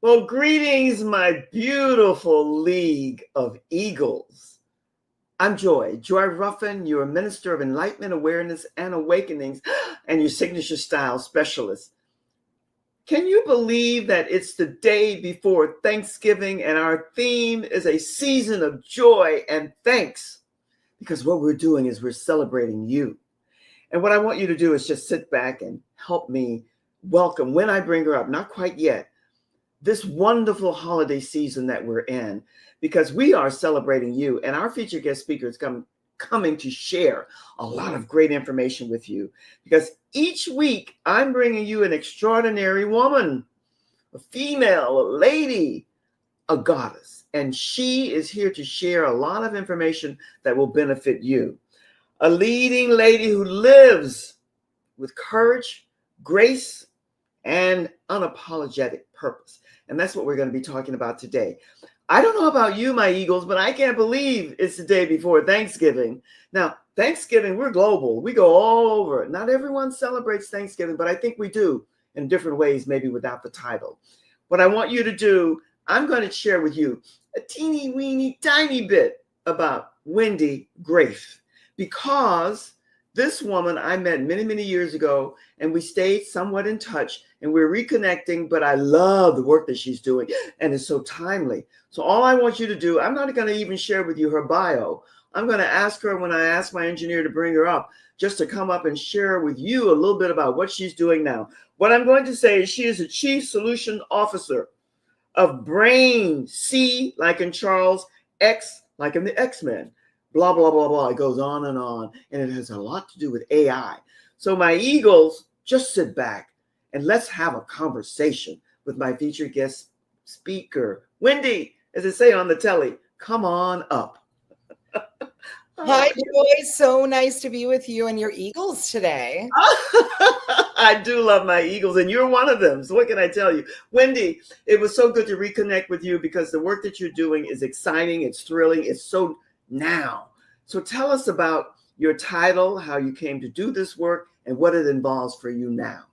Well, greetings, my beautiful League of Eagles. I'm Joy Ruffin, your Minister of Enlightenment, Awareness, and Awakenings, and your Signature Style Specialist. Can you believe that it's the day before Thanksgiving and our theme is a season of joy and thanks? Because what we're doing is we're celebrating you. And what I want you to do is just sit back and help me welcome, when I bring her up, not quite yet, this wonderful holiday season that we're in, because we are celebrating you, and our featured guest speaker is coming to share a lot of great information with you, because each week I'm bringing you an extraordinary woman, a female, a lady, a goddess, and she is here to share a lot of information that will benefit you. A leading lady who lives with courage, grace, and unapologetic purpose. And that's what we're going to be talking about today. I don't know about you, my Eagles, but I can't believe it's the day before Thanksgiving. Now, Thanksgiving, we're global. We go all over. Not everyone celebrates Thanksgiving, but I think we do in different ways, maybe without the title. What I want you to do, I'm going to share with you a teeny weeny tiny bit about Wendi Grafe, because this woman I met many, many years ago, and we stayed somewhat in touch, and we're reconnecting, but I love the work that she's doing, and it's so timely. So all I want you to do, I'm not going to even share with you her bio. I'm going to ask her, when I ask my engineer to bring her up, just to come up and share with you a little bit about what she's doing now. What I'm going to say is she is a Chief Solution Officer of Brain, C like in Charles, X like in the X-Men. Blah, blah, blah, blah. It goes on, and it has a lot to do with AI. So my Eagles, just sit back and let's have a conversation with my featured guest speaker. Wendi, as they say on the telly, come on up. Hi, Joy. So nice to be with you and your Eagles today. I do love my Eagles, and you're one of them. So what can I tell you? Wendi, it was so good to reconnect with you, because the work that you're doing is exciting. It's thrilling. It's so now. So tell us about your title, how you came to do this work, and what it involves for you now.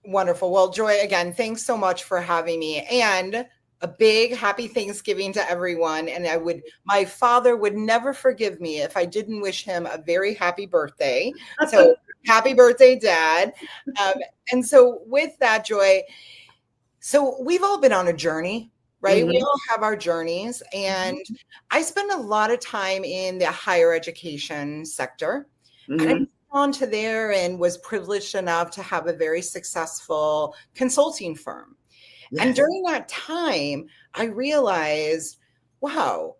Wonderful. Well, Joy, again, thanks so much for having me, and a big happy Thanksgiving to everyone. And my father would never forgive me if I didn't wish him a very happy birthday. So happy birthday, Dad. And so with that, Joy, so we've all been on a journey, right? We all have our journeys, and I spend a lot of time in the higher education sector. And I moved on to there and was privileged enough to have a very successful consulting firm. Yes. And during that time, I realized, wow,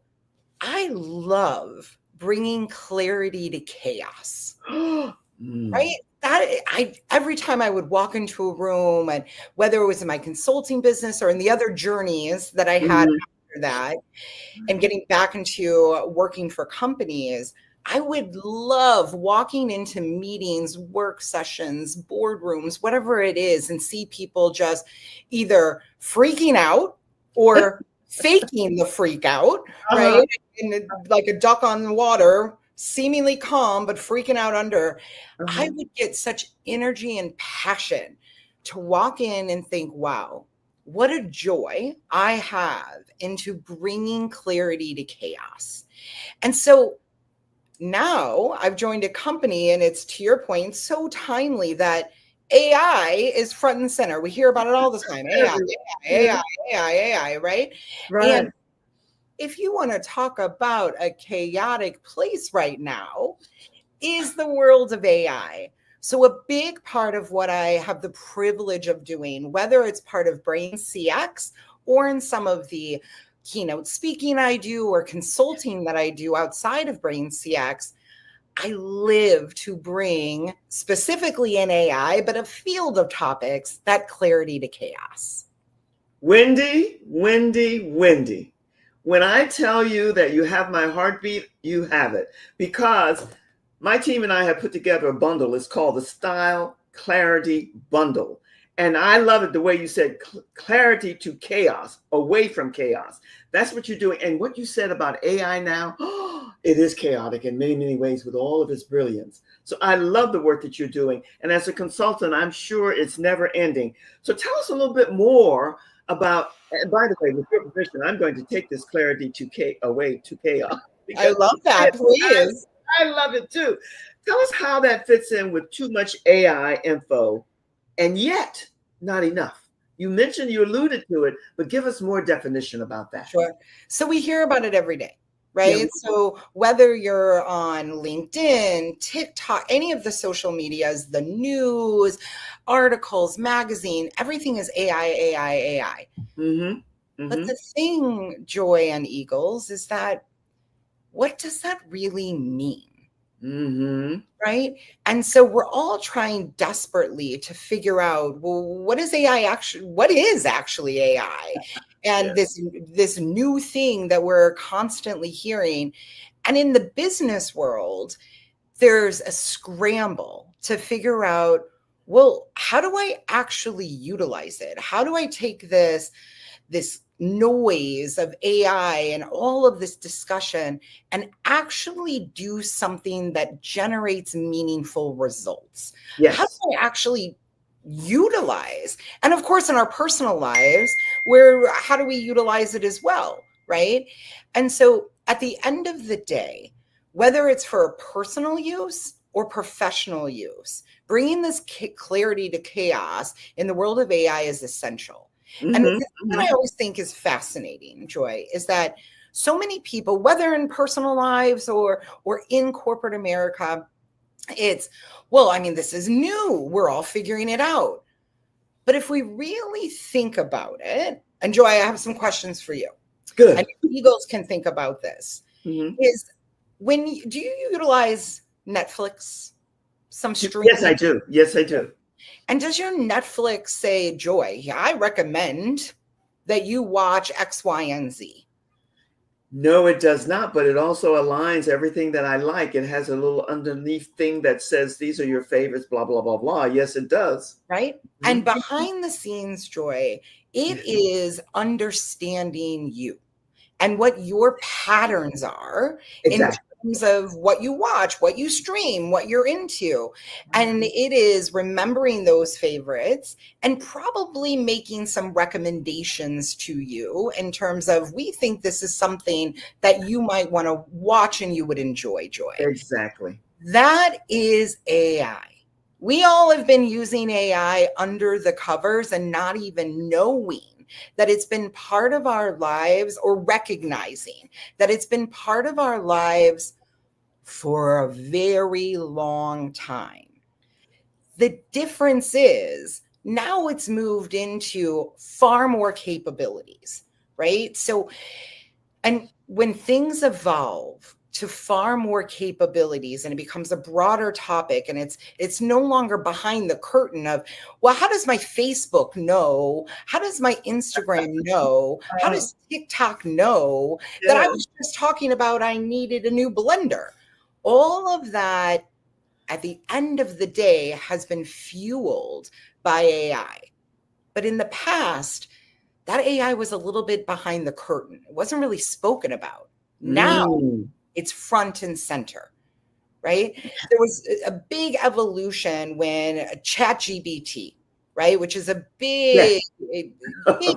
I love bringing clarity to chaos, right? Every time I would walk into a room, and whether it was in my consulting business or in the other journeys that I had after that, and getting back into working for companies, I would love walking into meetings, work sessions, boardrooms, whatever it is, and see people just either freaking out or faking the freak out, right? And like a duck on the water, seemingly calm, but freaking out under. I would get such energy and passion to walk in and think, wow, what a joy I have into bringing clarity to chaos. And so now I've joined a company, and it's, to your point, so timely that AI is front and center. We hear about it all the time. AI, right? And if you want to talk about a chaotic place right now, is the world of AI. So a big part of what I have the privilege of doing, whether it's part of Brain CX or in some of the keynote speaking I do or consulting that I do outside of Brain CX, I live to bring, specifically in AI, but a field of topics, that clarity to chaos. Wendi. When I tell you that you have my heartbeat, you have it. Because my team and I have put together a bundle. It's called the Style Clarity Bundle. And I love it the way you said clarity to chaos, away from chaos. That's what you're doing. And what you said about AI now, it is chaotic in many, many ways with all of its brilliance. So I love the work that you're doing. And as a consultant, I'm sure it's never ending. So tell us a little bit more about, and by the way, with your permission, I'm going to take this clarity away to chaos I because love that. Please. I love it too. Tell us how that fits in with too much AI info and yet not enough. You mentioned, you alluded to it, but give us more definition about that. Sure. So we hear about it every day, Yeah. right? So whether you're on LinkedIn, TikTok, any of the social medias, the news, articles, magazine, everything is AI, AI, AI. Mm-hmm. But Mm-hmm. the thing, Joy and Eagles, is that what does that really mean? Mm-hmm. Right. And so we're all trying desperately to figure out, well, what is AI actually? What is actually AI? And Yeah. this new thing that we're constantly hearing. And in the business world, there's a scramble to figure out, well, how do I actually utilize it? How do I take this noise of AI and all of this discussion and actually do something that generates meaningful results? How Yes. do I actually utilize? And of course, in our personal lives, where how do we utilize it as well? Right. And so at the end of the day, whether it's for personal use or professional use, bringing this clarity to chaos in the world of AI is essential. And the Mm-hmm. thing that Mm-hmm. I always think is fascinating, Joy, is that so many people, whether in personal lives or in corporate America, it's, well, I mean, this is new. We're all figuring it out. But if we really think about it, and Joy, I have some questions for you. And Good. Eagles can think about this. Mm-hmm. Is do you utilize Netflix, some Yes, streaming? I do. Yes, I do. And does your Netflix say, Joy, I recommend that you watch X, Y, and Z? No, it does not, but it also aligns everything that I like. It has a little underneath thing that says these are your favorites, blah, blah, blah, blah. Yes, it does. Right? And Mm-hmm. behind the scenes, Joy, it is understanding you and what your patterns are in Exactly. terms of what you watch, what you stream, what you're into. And it is remembering those favorites and probably making some recommendations to you in terms of, we think this is something that you might want to watch and you would enjoy, Joy. Exactly. That is AI. We all have been using AI under the covers and not even knowing that it's been part of our lives, or recognizing that it's been part of our lives for a very long time. The difference is now it's moved into far more capabilities, right? So, and when things evolve to far more capabilities and it becomes a broader topic, and it's no longer behind the curtain of, well, how does my Facebook know? How does my Instagram know? How does TikTok know that I Yeah. was just talking about I needed a new blender? All of that at the end of the day has been fueled by AI. But in the past, that AI was a little bit behind the curtain. It wasn't really spoken about. Now it's front and center, right? There was a big evolution when ChatGPT, right, which is a big, big,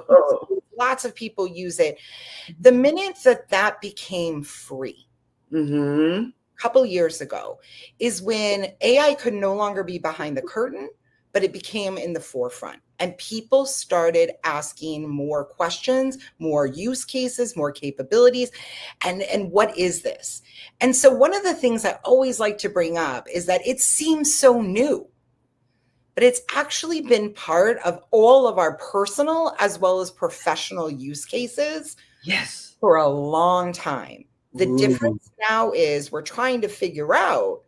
lots of people use it. The minute that became free, Mm-hmm. a couple years ago, is when AI could no longer be behind the curtain, but it became in the forefront. And people started asking more questions, more use cases, more capabilities. And what is this? And so one of the things I always like to bring up is that it seems so new, but it's actually been part of all of our personal as well as professional use cases. Yes. For a long time. The Ooh. difference now is we're trying to figure out,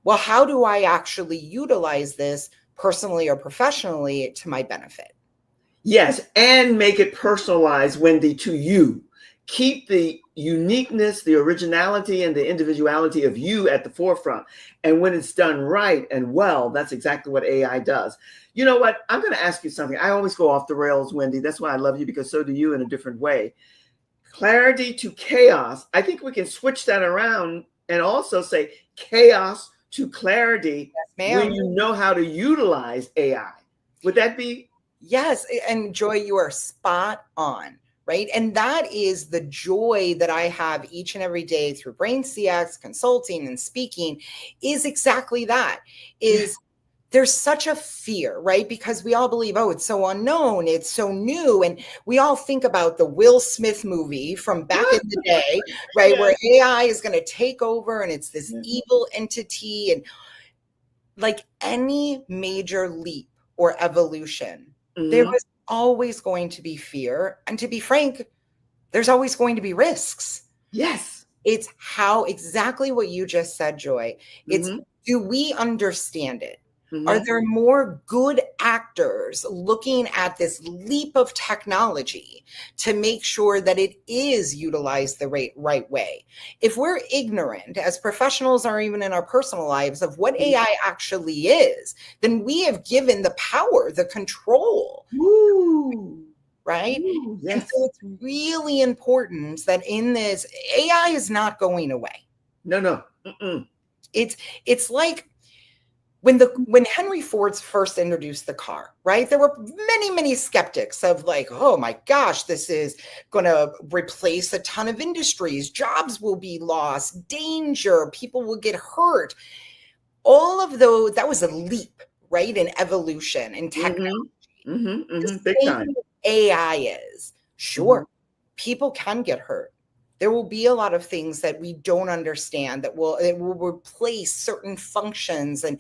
well, how do I actually utilize this personally or professionally to my benefit? Yes, and make it personalized, Wendy, to you. Keep the uniqueness, the originality, and the individuality of you at the forefront. And when it's done right and well, that's exactly what AI does. You know what? I'm going to ask you something. I always go off the rails, Wendy. That's why I love you, because so do you, in a different way. Clarity to chaos. I think we can switch that around and also say chaos to clarity, Yes, when ma'am. you know how to utilize AI. Would that be Yes. And Joy, you are spot on. Right. And that is the joy that I have each and every day through Brain CX, consulting and speaking, is exactly that. Is there's such a fear, right? Because we all believe, oh, it's so unknown, it's so new. And we all think about the Will Smith movie from back in the day, right? Yeah. Where AI is going to take over and it's this evil entity. And like any major leap or evolution, there was always going to be fear. And to be frank, there's always going to be risks. Yes. It's how exactly what you just said, Joy. It's do we understand it? Are there more good actors looking at this leap of technology to make sure that it is utilized the right way? If we're ignorant as professionals or even in our personal lives of what AI actually is, then we have given the power, the control. Woo. Right? Ooh, yes. And so it's really important that in this, AI is not going away. No. It's like when Henry Ford first introduced the car, right? There were many skeptics of like, oh my gosh, this is going to replace a ton of industries. Jobs will be lost, danger, people will get hurt. All of those, that was a leap, right? In evolution and technology. Big time. AI is. Sure, people can get hurt. There will be a lot of things that we don't understand it will replace certain functions and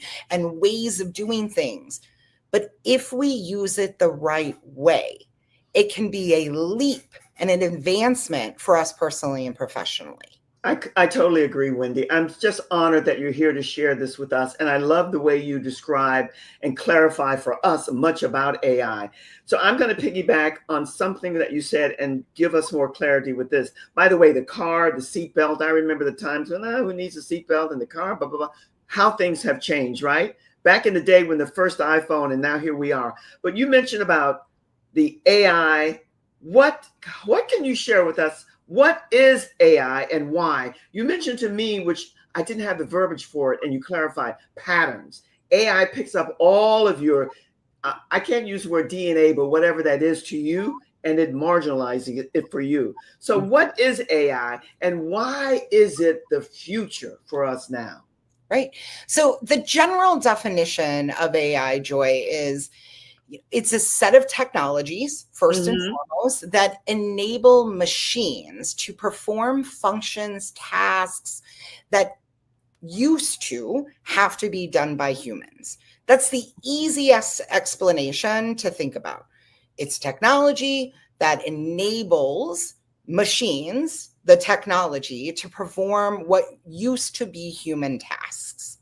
ways of doing things. But if we use it the right way, it can be a leap and an advancement for us personally and professionally. I totally agree, Wendi. I'm just honored that you're here to share this with us. And I love the way you describe and clarify for us much about AI. So I'm going to piggyback on something that you said and give us more clarity with this. By the way, the car, the seatbelt, I remember the times when, who needs a seatbelt in the car, blah, blah, blah. How things have changed, right? Back in the day when the first iPhone, and now here we are. But you mentioned about the AI. What can you share with us? What is AI and why? You mentioned to me, which I didn't have the verbiage for it, and you clarified patterns. AI picks up all of your, I can't use the word DNA, but whatever that is to you, and it marginalizing it for you. So what is AI and why is it the future for us now? Right. So the general definition of AI, Joy, is it's a set of technologies, first and foremost, that enable machines to perform functions, tasks that used to have to be done by humans. That's the easiest explanation to think about. It's technology that enables machines, the technology, to perform what used to be human tasks.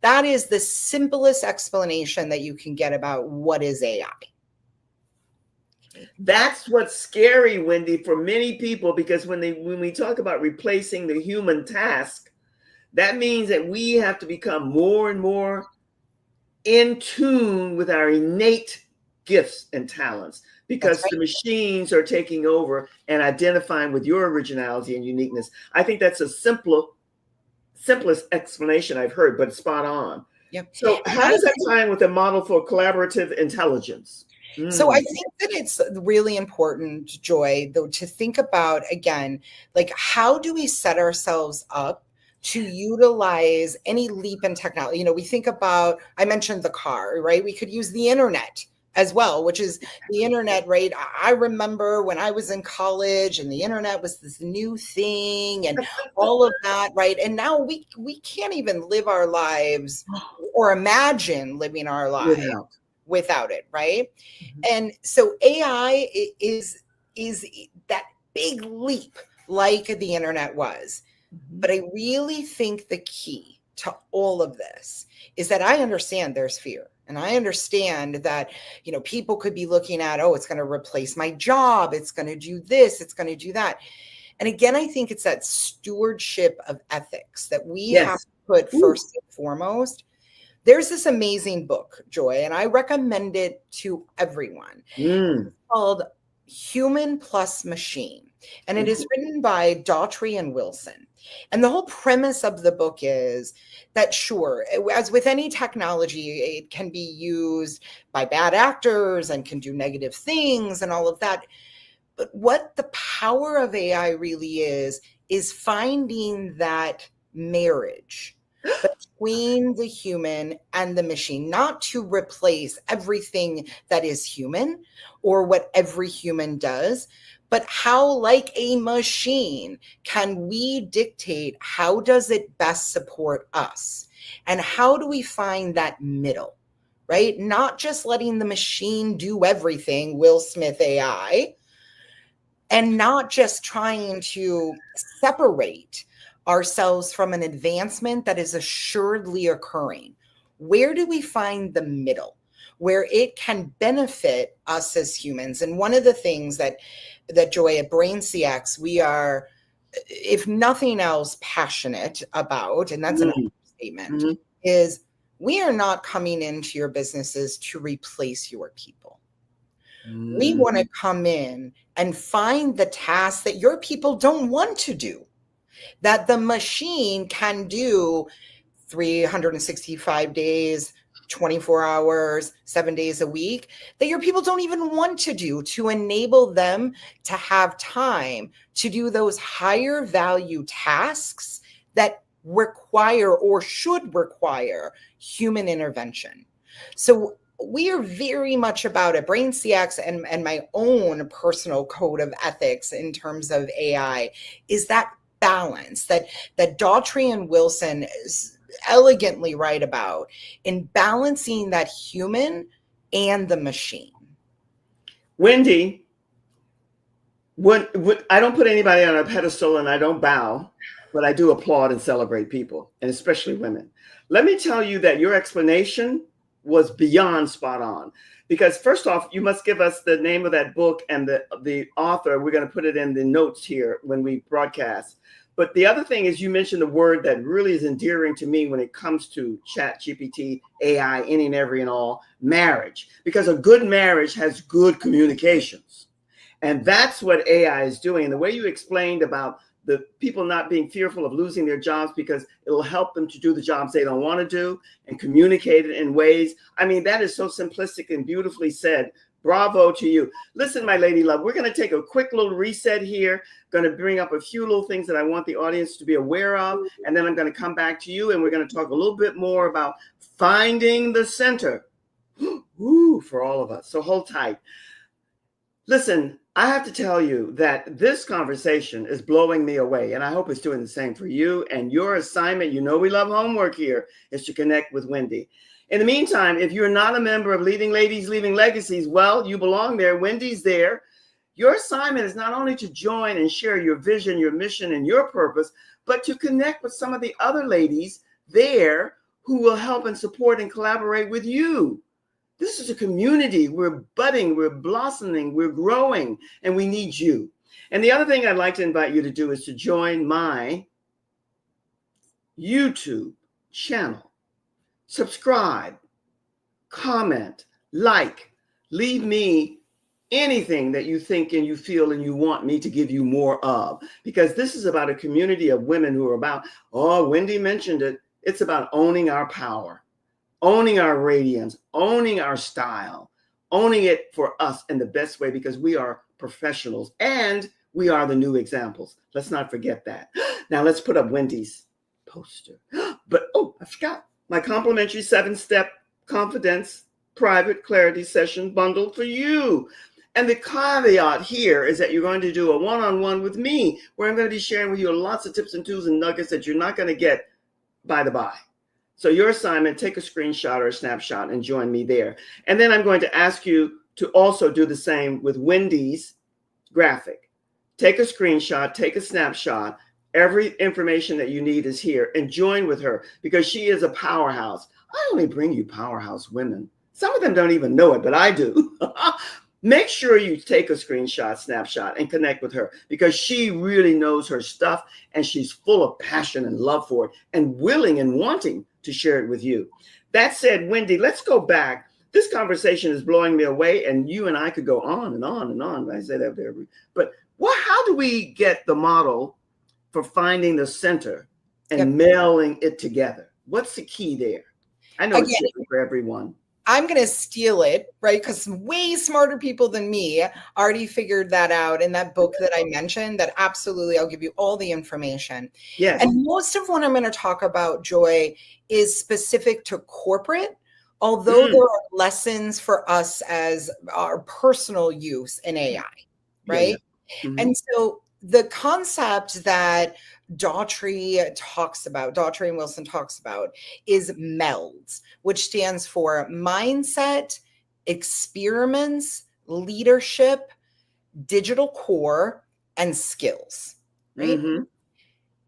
That is the simplest explanation that you can get about what is AI. That's what's scary, Wendi, for many people, because when we talk about replacing the human task, that means that we have to become more and more in tune with our innate gifts and talents, because the machines are taking over and identifying with your originality and uniqueness. I think that's a simplest explanation I've heard, but spot on. Yep. So how does that tie in with a model for collaborative intelligence? So I think that it's really important, Joy, though, to think about, again, like, how do we set ourselves up to utilize any leap in technology? You know, we think about, I mentioned the car, right? We could use the internet as well, which is the internet, right? I remember when I was in college and the internet was this new thing and all of that, right? And now we can't even live our lives or imagine living our lives without it, right? And so AI is that big leap like the internet was. But I really think the key to all of this is that I understand there's fear. And I understand that, you know, people could be looking at, oh, it's going to replace my job. It's going to do this. It's going to do that. And again, I think it's that stewardship of ethics that we have to put first and foremost. There's this amazing book, Joy, and I recommend it to everyone. It's called Human Plus Machine. And it is written by Daughtry and Wilson. And the whole premise of the book is that, sure, as with any technology, it can be used by bad actors and can do negative things and all of that. But what the power of AI really is finding that marriage between the human and the machine, not to replace everything that is human or what every human does, but how, like a machine, can we dictate how does it best support us? And how do we find that middle, right? Not just letting the machine do everything, Will Smith AI, and not just trying to separate ourselves from an advancement that is assuredly occurring. Where do we find the middle where it can benefit us as humans? And one of the things that Joy at Brain CX, we are, if nothing else, passionate about, and that's an understatement, is we are not coming into your businesses to replace your people. We want to come in and find the tasks that your people don't want to do, that the machine can do 365 days, 24 hours, 7 days a week, that your people don't even want to do, to enable them to have time to do those higher value tasks that require or should require human intervention. So we are very much about it. Brain CX and my own personal code of ethics in terms of AI is that balance that Daughtry and Wilson is elegantly right about, in balancing that human and the machine. Wendi, I don't put anybody on a pedestal and I don't bow, but I do applaud and celebrate people, and especially women. Let me tell you that your explanation was beyond spot on. Because first off, you must give us the name of that book and the author. We're going to put it in the notes here when we broadcast. But the other thing is, you mentioned a word that really is endearing to me when it comes to Chat GPT, AI, any and every and all, marriage. Because a good marriage has good communications. And that's what AI is doing. And the way you explained about the people not being fearful of losing their jobs because it'll help them to do the jobs they don't want to do and communicate it in ways. I mean, that is so simplistic and beautifully said. Bravo to you. Listen, my lady love, we're going to take a quick little reset here. Going to bring up a few little things that I want the audience to be aware of. And then I'm going to come back to you and we're going to talk a little bit more about finding the center. Ooh, for all of us. So hold tight. Listen, I have to tell you that this conversation is blowing me away, and I hope it's doing the same for you. And your assignment, you know we love homework here, is to connect with Wendi. In the meantime, if you're not a member of Leading Ladies, Leaving Legacies, well, you belong there. Wendi's there. Your assignment is not only to join and share your vision, your mission, and your purpose, but to connect with some of the other ladies there who will help and support and collaborate with you. This is a community. We're budding, we're blossoming, we're growing, and we need you. And the other thing I'd like to invite you to do is to join my YouTube channel. Subscribe, comment, like, leave me anything that you think and you feel and you want me to give you more of. Because this is about a community of women who are about, oh, Wendi mentioned it, it's about owning our power. Owning our radiance, owning our style, owning it for us in the best way, because we are professionals and we are the new examples. Let's not forget that. Now let's put up Wendi's poster. But, oh, I forgot my complimentary 7-step confidence private clarity session bundle for you. And the caveat here is that you're going to do a one-on-one with me, where I'm going to be sharing with you lots of tips and tools and nuggets that you're not going to get by the by. So your assignment, take a screenshot or a snapshot and join me there. And then I'm going to ask you to also do the same with Wendi's graphic. Take a screenshot, take a snapshot. Every information that you need is here, and join with her, because she is a powerhouse. I only bring you powerhouse women. Some of them don't even know it, but I do. Make sure you take a screenshot, snapshot, and connect with her, because she really knows her stuff and she's full of passion and love for it and willing and wanting to share it with you. That said, Wendi, let's go back this conversation is blowing me away, and you and I could go on and on and on. I say that there, but how do we get the model for finding the center and mailing it together? What's the key there? I know it's different for everyone. I'm going to steal it, right? Because way smarter people than me already figured that out in that book that I mentioned, that absolutely I'll give you all the information. Yes. And most of what I'm going to talk about, Joy, is specific to corporate, although there are lessons for us as our personal use in AI, right? Yeah. And so the concept that Daughtry and Wilson talks about is MELDS, which stands for mindset, experiments, leadership, digital core, and skills, right?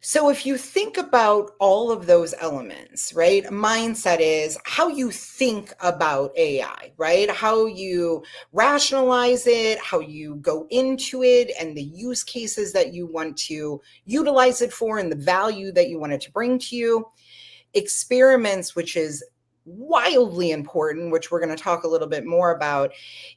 So if you think about all of those elements, right? Mindset is how you think about AI, right? How you rationalize it, how you go into it, and the use cases that you want to utilize it for, and the value that you want it to bring to you. Experiments, which is wildly important, which we're going to talk a little bit more about,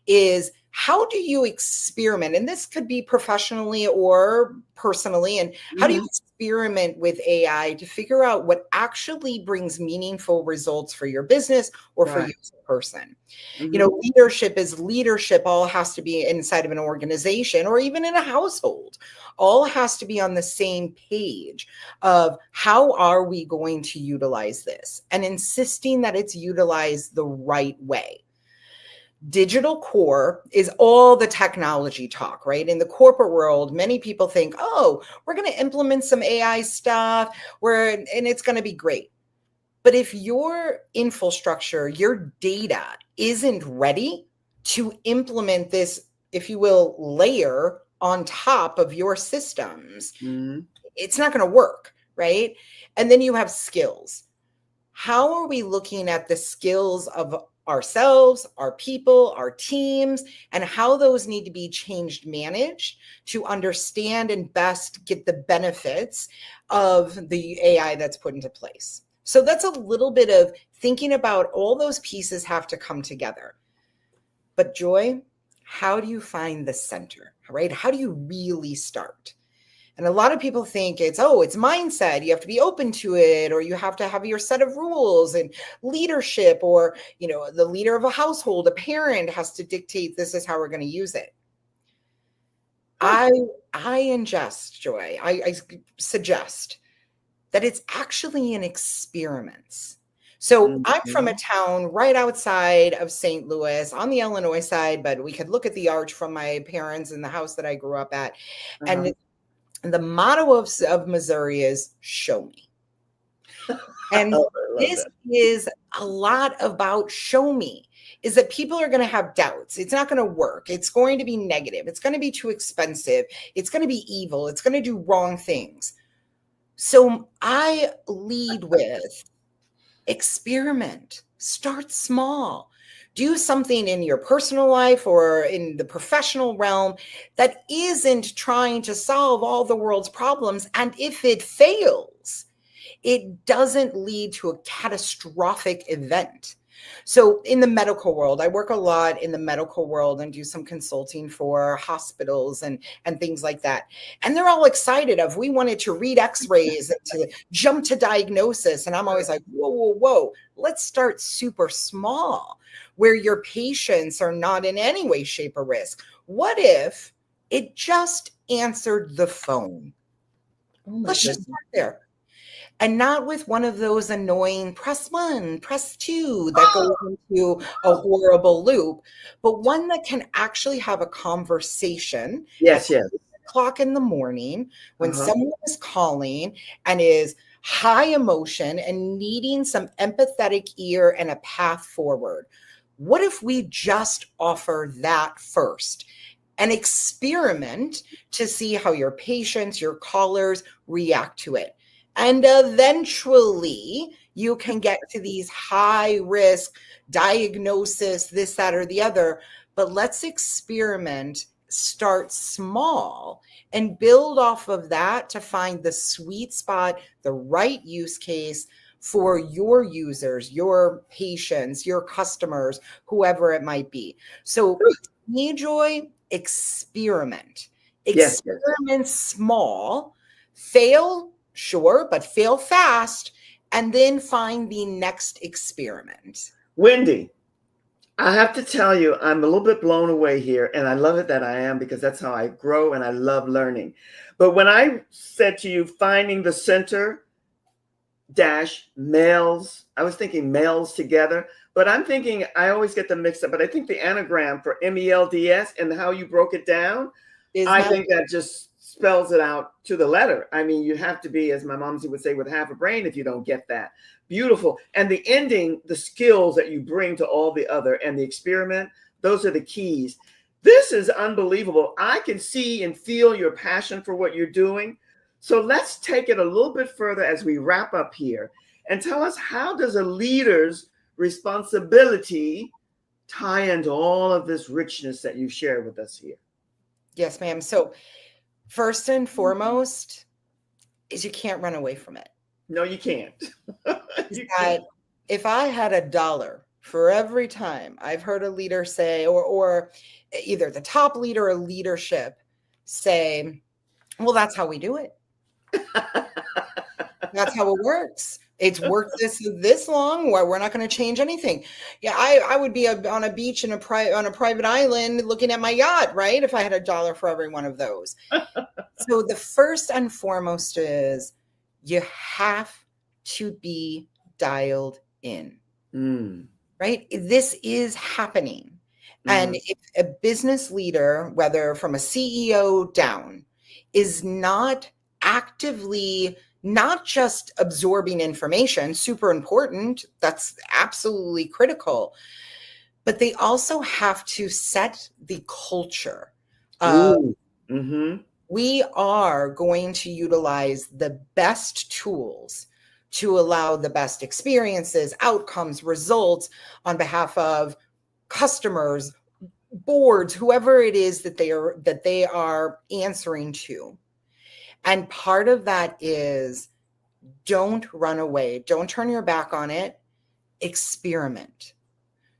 is how do you experiment? And this could be professionally or personally. And how do you experiment with AI to figure out what actually brings meaningful results for your business or for you as a person? You know, leadership all has to be inside of an organization or even in a household. All has to be on the same page of how are we going to utilize this, and insisting that it's utilized the right way. Digital core is all the technology talk, right? In the corporate world, many people think, oh, we're going to implement some AI stuff and it's going to be great. But if your infrastructure, your data isn't ready to implement this, if you will, layer on top of your systems, it's not going to work, right? And then you have skills. How are we looking at the skills of ourselves, our people, our teams, and how those need to be changed, managed to understand and best get the benefits of the AI that's put into place? So that's a little bit of thinking about all those pieces have to come together. But Joy, how do you find the center, right? How do you really start? And a lot of people think it's mindset. You have to be open to it, or you have to have your set of rules and leadership, or, you know, the leader of a household, a parent has to dictate this is how we're going to use it. I ingest, Joy. I suggest that it's actually an experiment. So I'm from a town right outside of St. Louis on the Illinois side, but we could look at the arch from my parents and the house that I grew up at. And the motto of Missouri is show me. And this is a lot about show me, is that people are going to have doubts. It's not going to work. It's going to be negative. It's going to be too expensive. It's going to be evil. It's going to do wrong things. So I lead with experiment, start small. Do something in your personal life or in the professional realm that isn't trying to solve all the world's problems. And if it fails, it doesn't lead to a catastrophic event. So in the medical world, I work a lot in the medical world and do some consulting for hospitals and things like that. And they're all excited we wanted to read x-rays and to jump to diagnosis. And I'm always like, whoa, let's start super small, where your patients are not in any way, shape, or risk. What if it just answered the phone? Let's just start there. And not with one of those annoying press 1, press 2 that goes into a horrible loop, but one that can actually have a conversation. Yes. 8:00 in the morning when someone is calling and is high emotion and needing some empathetic ear and a path forward. What if we just offer that first? An experiment to see how your patients, your callers react to it. And eventually you can get to these high risk diagnosis, this, that, or the other. But let's experiment, start small, and build off of that to find the sweet spot, the right use case for your users, your patients, your customers, whoever it might be. So me, Joy, experiment. Yes, yes. Experiment small, fail, sure, but fail fast, and then find the next experiment. Wendi, I have to tell you, I'm a little bit blown away here, and I love it that I am, because that's how I grow and I love learning. But when I said to you, finding the center dash MELDS, I was thinking MELDS together, but I'm thinking, I always get them mixed up, but I think the anagram for MELDS and how you broke it down, I think that just spells it out to the letter. I mean, you have to be, as my mom would say, with half a brain if you don't get that. Beautiful. And the ending, the skills that you bring to all the other, and the experiment, those are the keys. This is unbelievable. I can see and feel your passion for what you're doing. So let's take it a little bit further as we wrap up here, and tell us, how does a leader's responsibility tie into all of this richness that you've shared with us here? Yes, ma'am. So first and foremost is you can't run away from it. No, you can't. If I had $1 for every time I've heard a leader say, or either the top leader or leadership say, well, that's how we do it. That's how it works. It's worked this long. Where we're not going to change anything. Yeah, I would be on a beach on a private island looking at my yacht, right? If I had $1 for every one of those. So the first and foremost is you have to be dialed in, right? This is happening. And if a business leader, whether from a CEO down, is not actively not just absorbing information, super important, that's absolutely critical, but they also have to set the culture of we are going to utilize the best tools to allow the best experiences, outcomes, results on behalf of customers, boards, whoever it is that they are answering to. And part of that is don't run away. Don't turn your back on it. Experiment.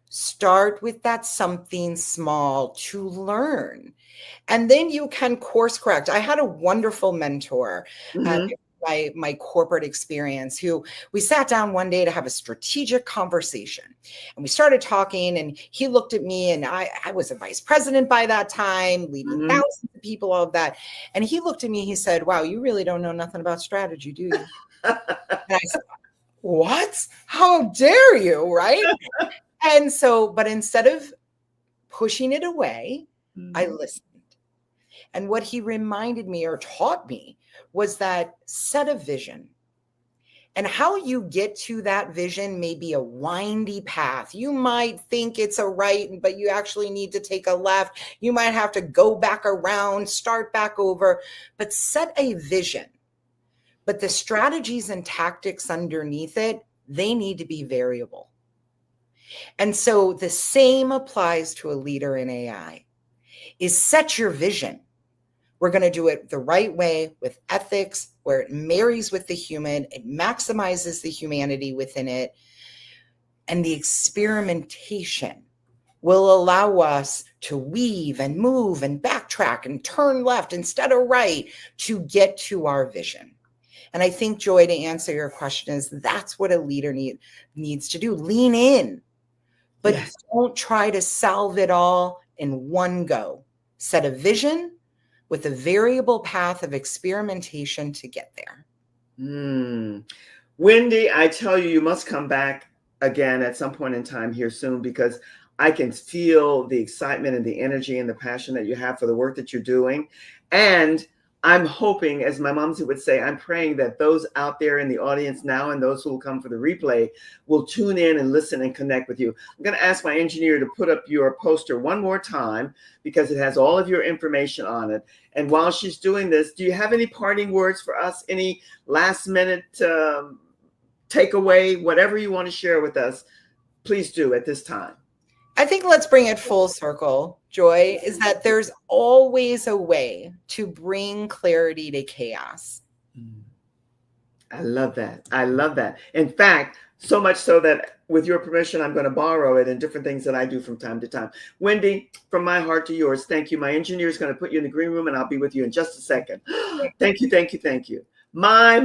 Start with that something small to learn. And then you can course correct. I had a wonderful mentor my corporate experience who we sat down one day to have a strategic conversation. And we started talking, and he looked at me, and I was a vice president by that time, leading thousands of people, all of that. And he looked at me, he said, wow, you really don't know nothing about strategy, do you? And I said, what? How dare you, right? And so, but instead of pushing it away, I listened. And what he reminded me or taught me was that set a vision. And how you get to that vision may be a windy path. You might think it's a right, but you actually need to take a left. You might have to go back around, start back over, but set a vision. But the strategies and tactics underneath it, they need to be variable. And so the same applies to a leader in AI, is set your vision. We're going to do it the right way with ethics, where it marries with the human, it maximizes the humanity within it. And the experimentation will allow us to weave and move and backtrack and turn left instead of right to get to our vision. And I think, Joy, to answer your question, is that's what a leader needs to do. Lean in, but don't try to solve it all in one go. Set a vision with a variable path of experimentation to get there. Wendi, I tell you, you must come back again at some point in time here soon, because I can feel the excitement and the energy and the passion that you have for the work that you're doing. And I'm hoping, as my mom would say, I'm praying that those out there in the audience now and those who will come for the replay will tune in and listen and connect with you. I'm going to ask my engineer to put up your poster one more time, because it has all of your information on it. And while she's doing this, do you have any parting words for us? Any last minute takeaway, whatever you want to share with us, please do at this time. I think let's bring it full circle, Joy, is that there's always a way to bring clarity to chaos. I love that. I love that. In fact, so much so that with your permission, I'm going to borrow it in different things that I do from time to time. Wendi, from my heart to yours, thank you. My engineer is going to put you in the green room and I'll be with you in just a second. Thank you, thank you, thank you. My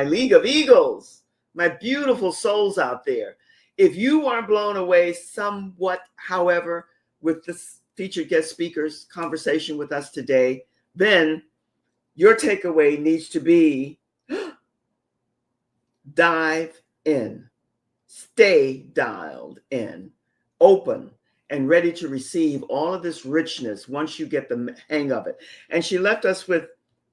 League of Eagles, my beautiful souls out there. If you are blown away somewhat, however, with this featured guest speaker's conversation with us today, then your takeaway needs to be dive in, stay dialed in, open, and ready to receive all of this richness once you get the hang of it. And she left us with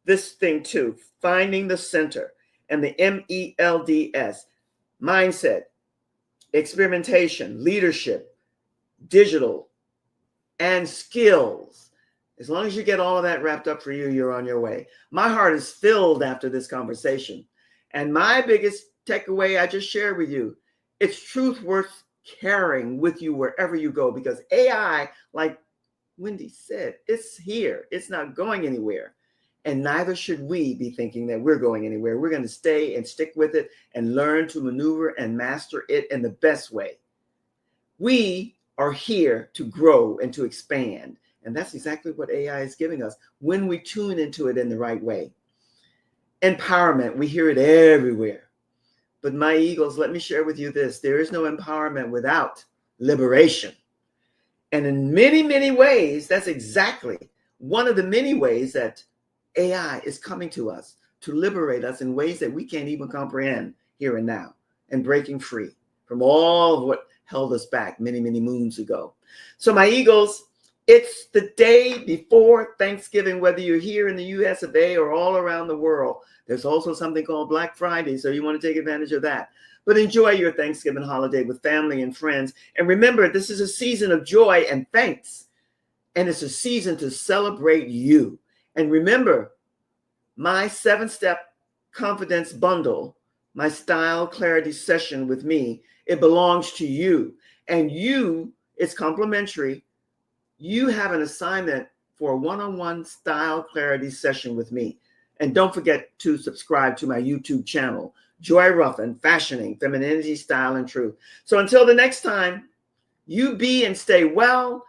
this thing too, finding the center and the MELDS, mindset, experimentation, leadership, digital, and skills. As long as you get all of that wrapped up for you, you're on your way. My heart is filled after this conversation. And my biggest takeaway I just shared with you, it's truth worth carrying with you wherever you go, because AI, like Wendi said, it's here. It's not going anywhere. And neither should we be thinking that we're going anywhere. We're going to stay and stick with it and learn to maneuver and master it in the best way. We are here to grow and to expand. And that's exactly what AI is giving us when we tune into it in the right way. Empowerment, we hear it everywhere. But my Eagles, let me share with you this. There is no empowerment without liberation. And in many, many ways, that's exactly one of the many ways that AI is coming to us to liberate us in ways that we can't even comprehend here and now, and breaking free from all of what held us back many, many moons ago. So my Eagles, it's the day before Thanksgiving, whether you're here in the US of A or all around the world. There's also something called Black Friday, so you want to take advantage of that. But enjoy your Thanksgiving holiday with family and friends. And remember, this is a season of joy and thanks. And it's a season to celebrate you. And remember, my 7-step confidence bundle, my style clarity session with me, it belongs to you. And you, it's complimentary. You have an assignment for a one-on-one style clarity session with me. And don't forget to subscribe to my YouTube channel, Joy Ruffin, Fashioning, Femininity, Style, and Truth. So until the next time, you be and stay well,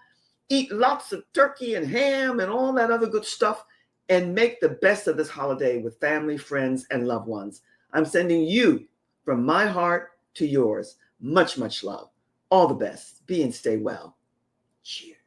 eat lots of turkey and ham and all that other good stuff, and make the best of this holiday with family, friends, and loved ones. I'm sending you from my heart to yours much, much love. All the best. Be and stay well. Cheers.